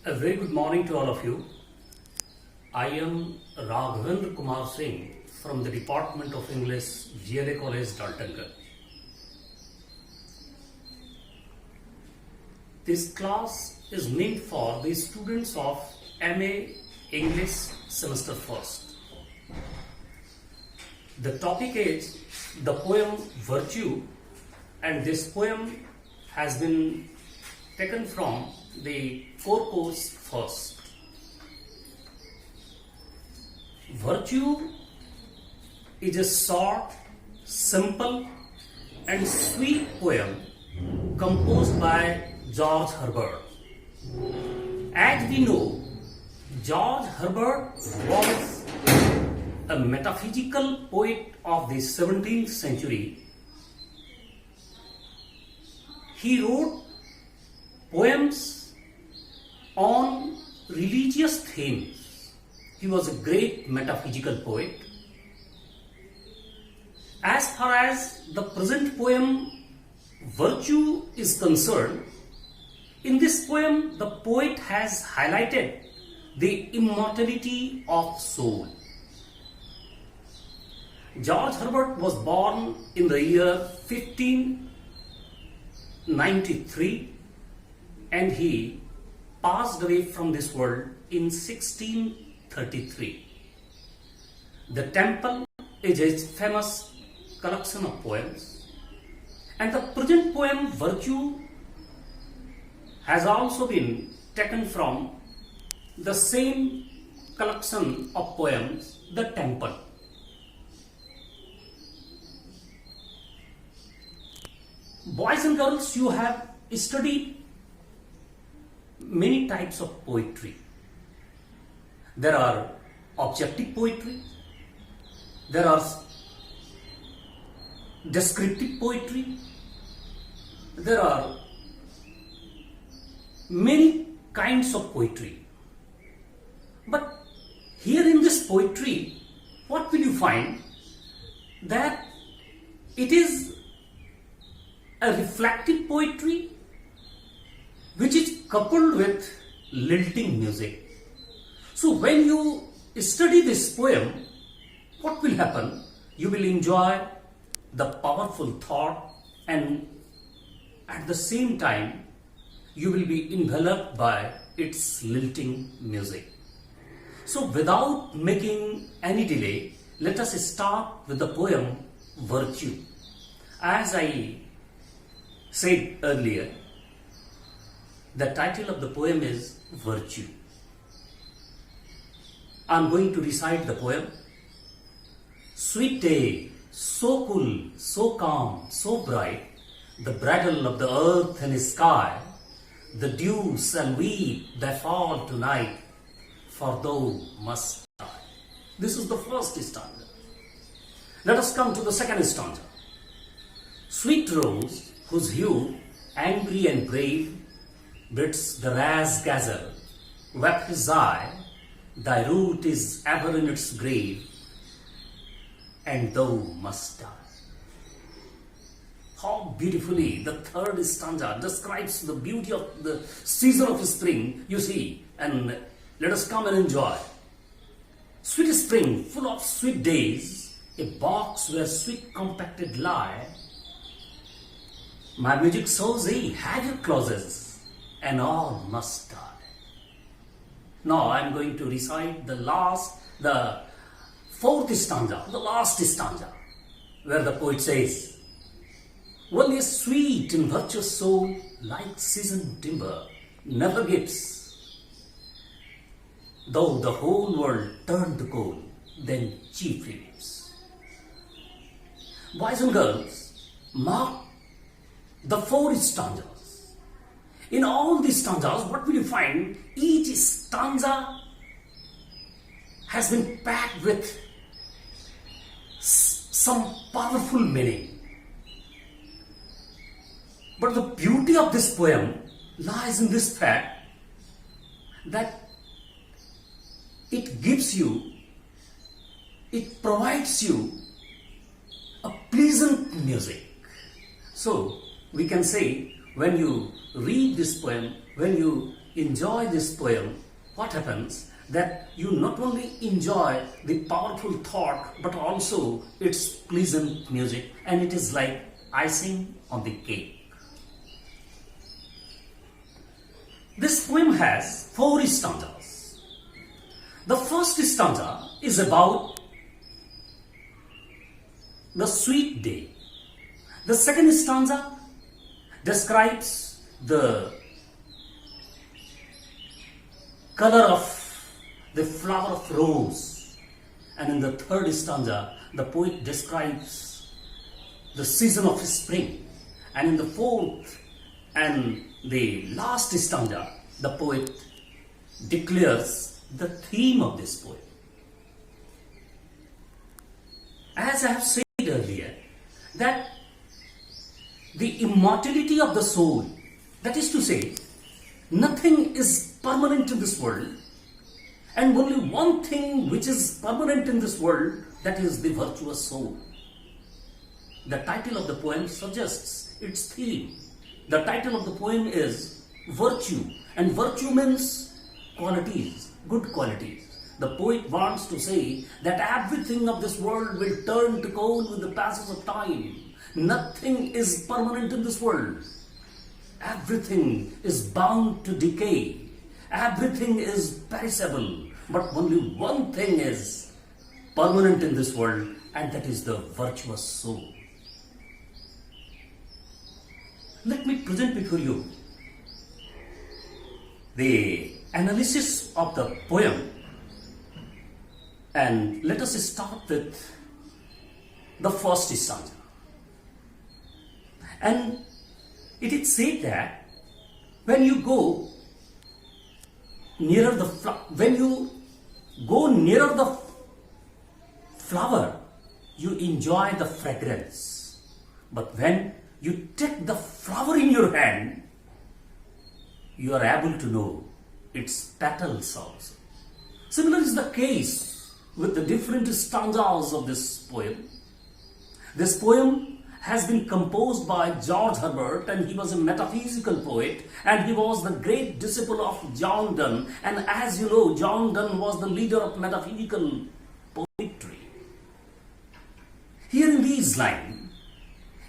A very good morning to all of you. I am Raghbendra Kumar Singh from the Department of English, GLA College, Daltonganj. This class is meant for the students of MA English semester first. The topic is the poem Virtue, and this poem has been taken from the core course first. Virtue is a short, simple and sweet poem composed by George Herbert. As we know, George Herbert was a metaphysical poet of the 17th century. He wrote poems on religious themes. He was a great metaphysical poet. As far as the present poem Virtue is concerned, in this poem the poet has highlighted the immortality of soul. George Herbert was born in the year 1593 and he passed away from this world in 1633. The Temple is his famous collection of poems, and the present poem Virtue has also been taken from the same collection of poems, The Temple. Boys and girls, you have studied many types of poetry. There are objective poetry, there are descriptive poetry, there are many kinds of poetry. But here in this poetry, what will you find? That it is a reflective poetry which is coupled with lilting music. So when you study this poem, what will happen? You will enjoy the powerful thought, and at the same time you will be enveloped by its lilting music. So without making any delay, let us start with the poem Virtue. As I said earlier, the title of the poem is Virtue. I am going to recite the poem. Sweet day, so cool, so calm, so bright, the bridal of the earth and sky, the dew shall weep thy fall tonight, for thou must die. This is the first stanza. Let us come to the second stanza. Sweet rose, whose hue, angry and brave, bids the rash gazelle wept his eye, thy root is ever in its grave, and thou must die. How beautifully the third stanza describes the beauty of the season of spring, you see, and let us come and enjoy. Sweet spring, full of sweet days, a box where sweet compacted lie. My music shows thee, have your clauses, and all must die. Now I am going to recite the fourth stanza, the last stanza, where the poet says, only a sweet and virtuous soul, like seasoned timber, never gives. Though the whole world turn to coal, then chiefly lives. Boys and girls, mark the four stanzas. In all these stanzas, what will you find? Each stanza has been packed with some powerful meaning. But the beauty of this poem lies in this fact that it gives you, it provides you a pleasant music. So we can say, when you read this poem, when you enjoy this poem, what happens that you not only enjoy the powerful thought but also its pleasant music, and it is like icing on the cake. This poem has 4 stanzas. The first stanza is about the sweet day. The second stanza describes the color of the flower of rose, and in the third stanza the poet describes the season of spring, and in the fourth and the last stanza the poet declares the theme of this poem. As I have said earlier, that the immortality of the soul, that is to say, nothing is permanent in this world, and only one thing which is permanent in this world, that is the virtuous soul. The title of the poem suggests its theme. The title of the poem is Virtue, and virtue means qualities, good qualities. The poet wants to say that everything of this world will turn to coal with the passage of time. Nothing is permanent in this world. Everything is bound to decay. Everything is perishable. But only one thing is permanent in this world, and that is the virtuous soul. Let me present before you the analysis of the poem, and let us start with the first stanza. And it is said that when you go nearer the flower, you enjoy the fragrance. But when you take the flower in your hand, you are able to know its petals also. Similar is the case with the different stanzas of this poem. This poem has been composed by George Herbert, and he was a metaphysical poet, and he was the great disciple of John Donne. And as you know, John Donne was the leader of metaphysical poetry. Here in these lines,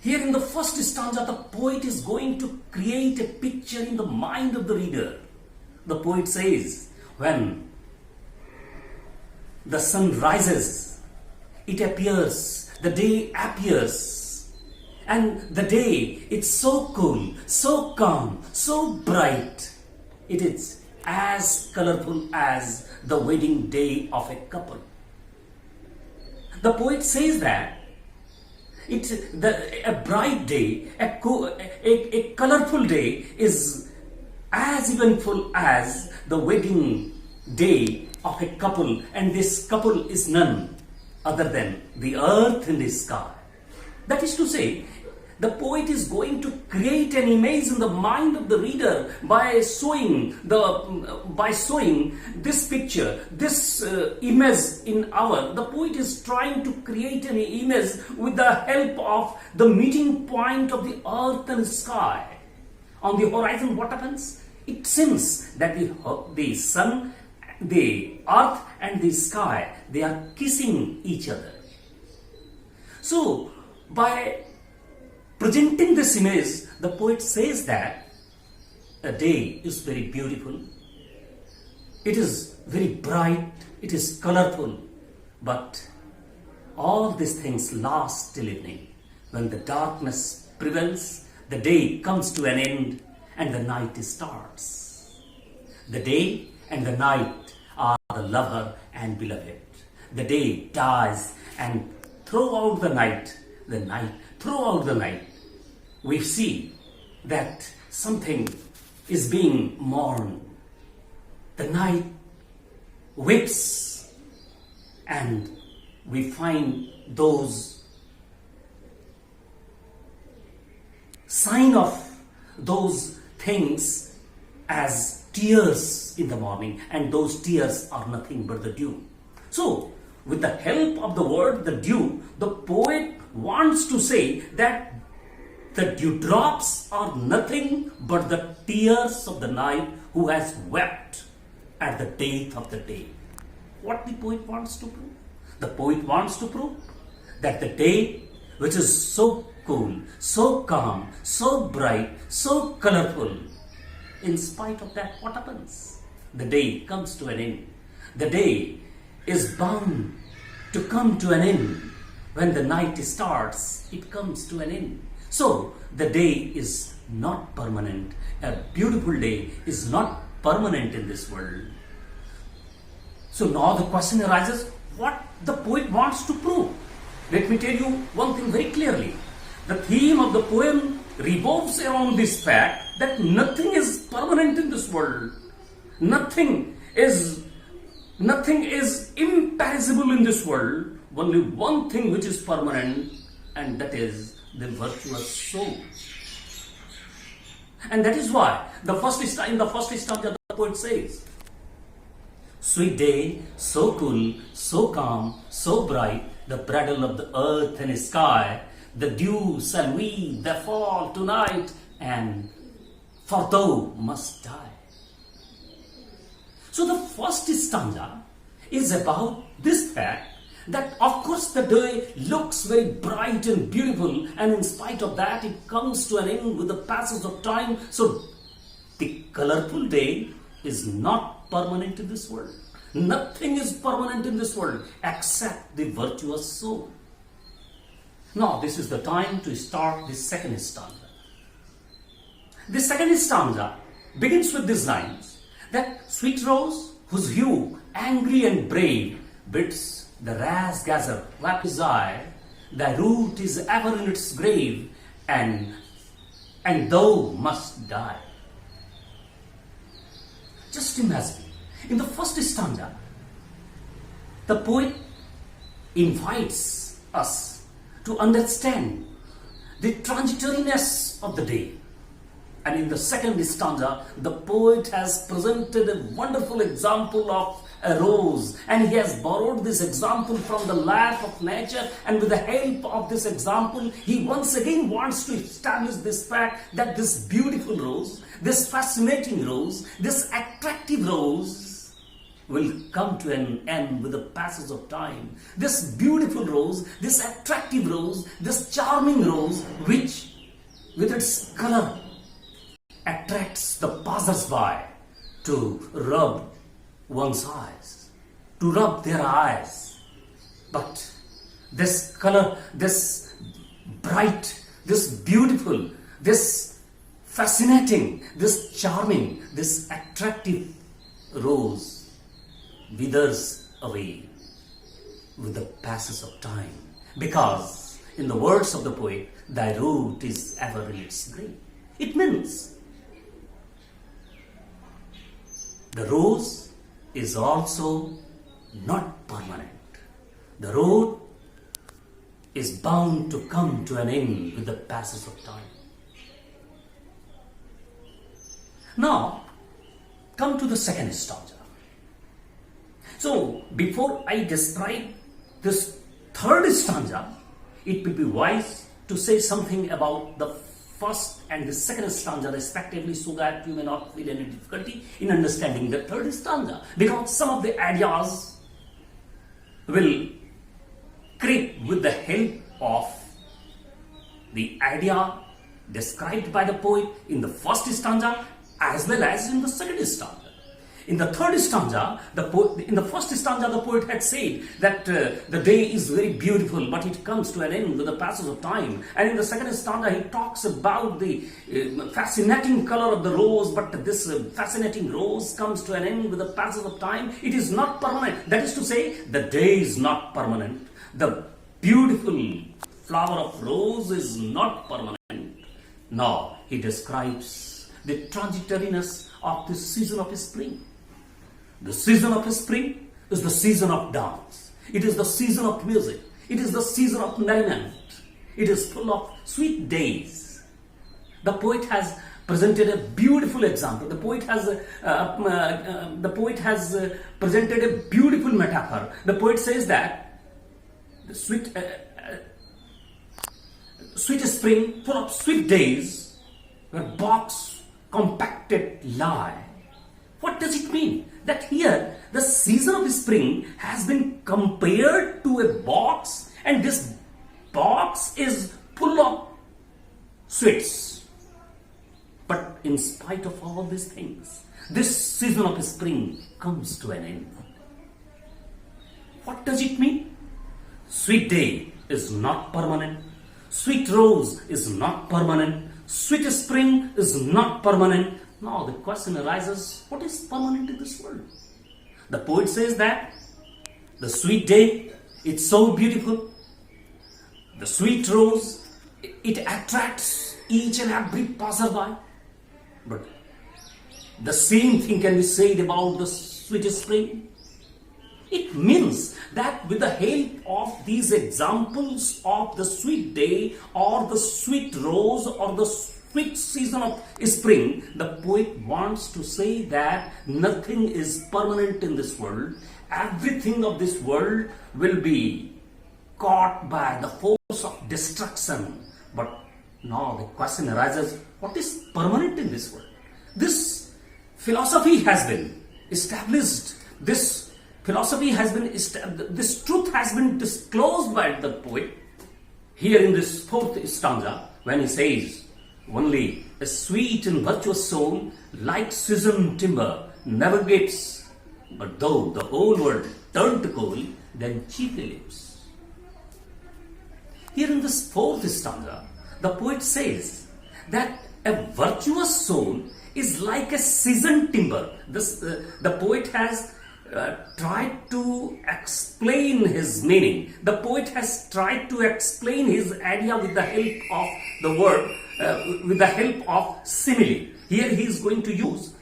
here in the first stanza, the poet is going to create a picture in the mind of the reader. The poet says, when the sun rises, it appears, the day appears, and the day, it's so cool, so calm, so bright. It is as colorful as the wedding day of a couple. The poet says that a bright day, a colorful day is as eventful as the wedding day of a couple, and this couple is none other than the earth and the sky. That is to say, the poet is going to create an image in the mind of the reader by showing this picture, this image the poet is trying to create an image with the help of the meeting point of the earth and sky. On the horizon, what happens? It seems that the sun, the earth and the sky, they are kissing each other. So, by presenting this image, the poet says that a day is very beautiful, it is very bright, it is colorful, but all these things last till evening. When the darkness prevails, the day comes to an end and the night starts. The day and the night are the lover and beloved. The day dies, and throughout the night, we see that something is being mourned. The night weeps, and we find those sign of those things as tears in the morning, and those tears are nothing but the dew. So, with the help of the word the dew, the poet wants to say that the dewdrops are nothing but the tears of the night who has wept at the death of the day. What the poet wants to prove? The poet wants to prove that the day, which is so cool, so calm, so bright, so colorful, in spite of that, what happens? The day comes to an end. The day is bound to come to an end. When the night starts, it comes to an end. So, the day is not permanent. A beautiful day is not permanent in this world. So now the question arises, what the poet wants to prove? Let me tell you one thing very clearly. The theme of the poem revolves around this fact that nothing is permanent in this world. Nothing is imperishable in this world. Only one thing which is permanent, and that is the virtuous soul. And that is why in the first stanza the poet says, sweet day, so cool, so calm, so bright, the bridal of the earth and sky, the dew shall weave the fall tonight, and for thou must die. So the first stanza is about this fact that of course the day looks very bright and beautiful, and in spite of that it comes to an end with the passage of time. So the colorful day is not permanent in this world. Nothing is permanent in this world except the virtuous soul. Now this is the time to start the second stanza. The second stanza begins with these lines, that sweet rose whose hue angry and brave bids the rash gazer wap his eye, thy root is ever in its grave, and thou must die. Just imagine, in the first stanza, the poet invites us to understand the transitoriness of the day. And in the second stanza, the poet has presented a wonderful example of a rose, and he has borrowed this example from the lap of nature, and with the help of this example, he once again wants to establish this fact that this beautiful rose, this fascinating rose, this attractive rose will come to an end with the passage of time. This beautiful rose, this attractive rose, this charming rose, which with its color attracts the passers-by to rub one's eyes, to rub their eyes. But this color, this bright, this beautiful, this fascinating, this charming, this attractive rose withers away with the passage of time. Because, in the words of the poet, thy root is ever in its grave. It means the rose is also not permanent. The road is bound to come to an end with the passage of time. Now, come to the second stanza. So, before I describe this third stanza, it will be wise to say something about the first and the second stanza respectively, so that you may not feel any difficulty in understanding the third stanza, because some of the ideas will creep with the help of the idea described by the poet in the first stanza as well as in the second stanza. In the third stanza, in the first stanza, the poet had said that the day is very beautiful, but it comes to an end with the passage of time. And in the second stanza, he talks about the fascinating color of the rose, but this fascinating rose comes to an end with the passage of time. It is not permanent. That is to say, the day is not permanent. The beautiful flower of rose is not permanent. Now, he describes the transitoriness of the season of spring. The season of spring is the season of dance. It is the season of music. It is the season of merriment. It is full of sweet days. The poet has presented a beautiful example. The poet has presented a beautiful metaphor. The poet says that the sweet spring, full of sweet days, where box compacted lie, What does it mean? That here the season of spring has been compared to a box, and this box is full of sweets. But in spite of all these things, this season of spring comes to an end. What does it mean? Sweet day is not permanent. Sweet rose is not permanent. Sweet spring is not permanent. Now the question arises, what is permanent in this world? The poet says that the sweet day, it's so beautiful. The sweet rose, it attracts each and every passerby. But the same thing can be said about the sweet spring. It means that with the help of these examples of the sweet day or the sweet rose or the sweet season of spring, the poet wants to say that nothing is permanent in this world. Everything of this world will be caught by the force of destruction. But now the question arises, what is permanent in this world? This philosophy has been established. This truth has been disclosed by the poet here in this fourth stanza when he says, only a sweet and virtuous soul like seasoned timber never gets, but though the whole world turn to coal, then chiefly lives. Here in this fourth stanza, the poet says that a virtuous soul is like a seasoned timber. The poet has tried to explain his meaning. The poet has tried to explain his idea with the help of the word, with the help of simile. Here he is going to use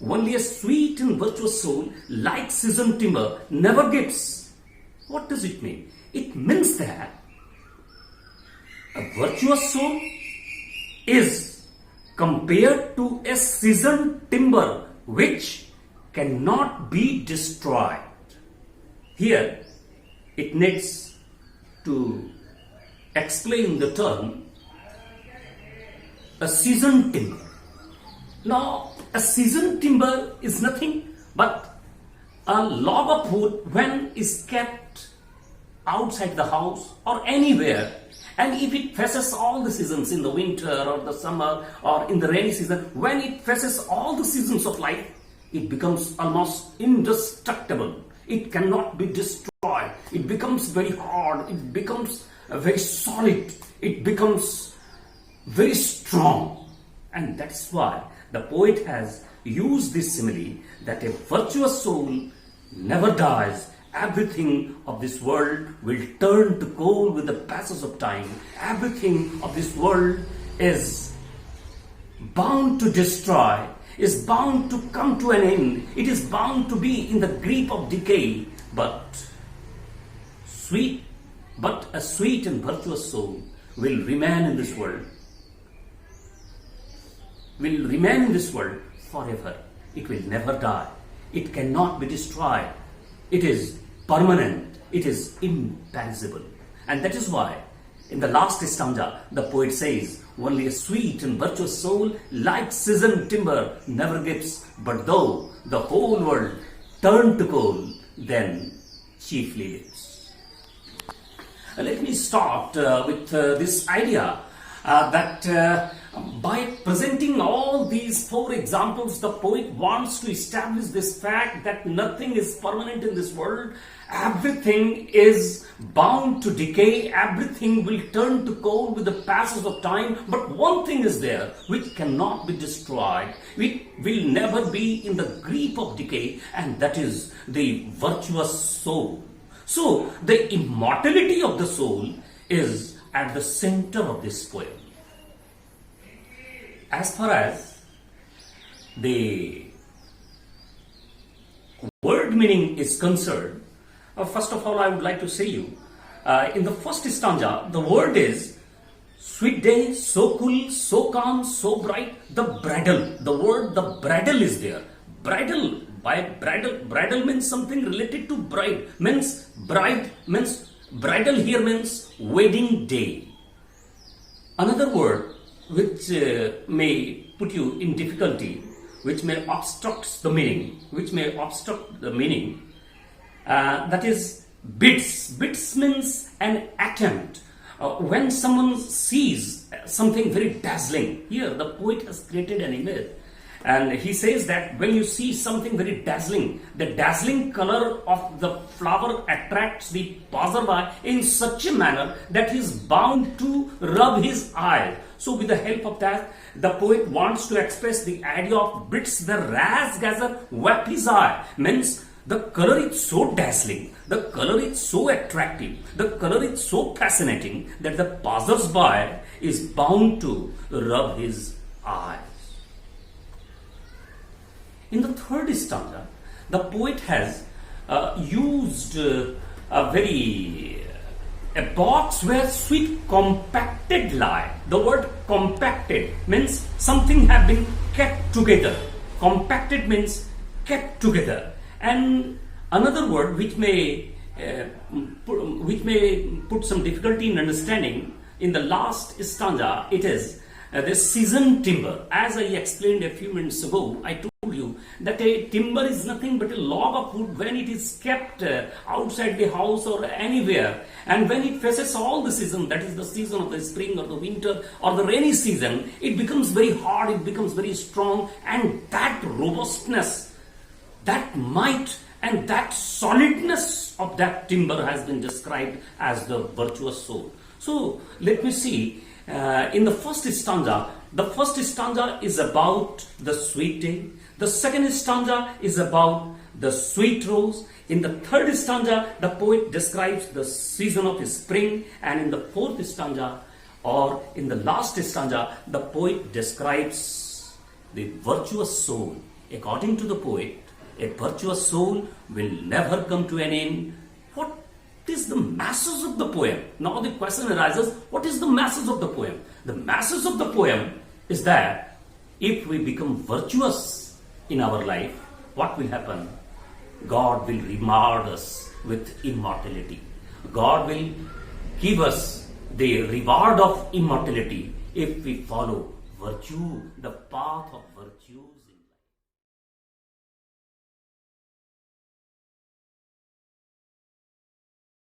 only a sweet and virtuous soul like seasoned timber never gives. What does it mean? It means that a virtuous soul is compared to a seasoned timber which cannot be destroyed. Here it needs to explain the term a seasoned timber. Now, a seasoned timber is nothing but a log of wood when is kept outside the house or anywhere, and if it faces all the seasons, in the winter or the summer or in the rainy season, when it faces all the seasons of life, it becomes almost indestructible. It cannot be destroyed. It becomes very hard. It becomes very solid. It becomes very strong. And that's why the poet has used this simile that a virtuous soul never dies. Everything of this world will turn to coal with the passage of time. Everything of this world is bound to destroy, is bound to come to an end. It is bound to be in the grip of decay. But a sweet and virtuous soul will remain in this world. Will remain in this world forever. It will never die. It cannot be destroyed. It is permanent. It is imperishable. And that is why in the last stanza the poet says, only a sweet and virtuous soul like seasoned timber never gives, but though the whole world turn to coal, then chiefly lives. Let me start with this idea that by presenting all these four examples, the poet wants to establish this fact that nothing is permanent in this world. Everything is bound to decay. Everything will turn to coal with the passage of time. But one thing is there which cannot be destroyed. It will never be in the grip of decay, and that is the virtuous soul. So the immortality of the soul is at the center of this poem. As far as the word meaning is concerned, first of all, I would like to say you, in the first stanza, the word is sweet day, so cool, so calm, so bright. The bridal, the word, the bridal is there. Bridal, by bridal means something related to bride. Bride means, bridal here means wedding day. Another word which may put you in difficulty, which may obstruct the meaning, that is bits. Bits means an attempt. When someone sees something very dazzling, here the poet has created an image, and he says that when you see something very dazzling, the dazzling color of the flower attracts the passerby in such a manner that he is bound to rub his eye. So with the help of that, the poet wants to express the idea of bits the razzgather wet his eye. Means the color is so dazzling, the color is so attractive, the color is so fascinating that the passersby is bound to rub his eyes. In the third stanza, the poet has used a box where sweet compacted lie. The word compacted means something have been kept together. Compacted means kept together. And another word which may put some difficulty in understanding, in the last stanza, it is the seasoned timber. As I explained a few minutes ago, I told you that a timber is nothing but a log of wood when it is kept outside the house or anywhere, and when it faces all the season, that is the season of the spring or the winter or the rainy season, it becomes very hard, it becomes very strong, and that robustness, that might and that solidness of that timber has been described as the virtuous soul. So let me see, in the first stanza is about the sweet day. The second stanza is about the sweet rose. In the third stanza, the poet describes the season of spring. And in the fourth stanza, or in the last stanza, the poet describes the virtuous soul. According to the poet, a virtuous soul will never come to an end. What is the message of the poem? Now the question arises, what is the message of the poem? The message of the poem is that if we become virtuous in our life, what will happen? God will reward us with immortality. God will give us the reward of immortality if we follow virtue, the path of virtue.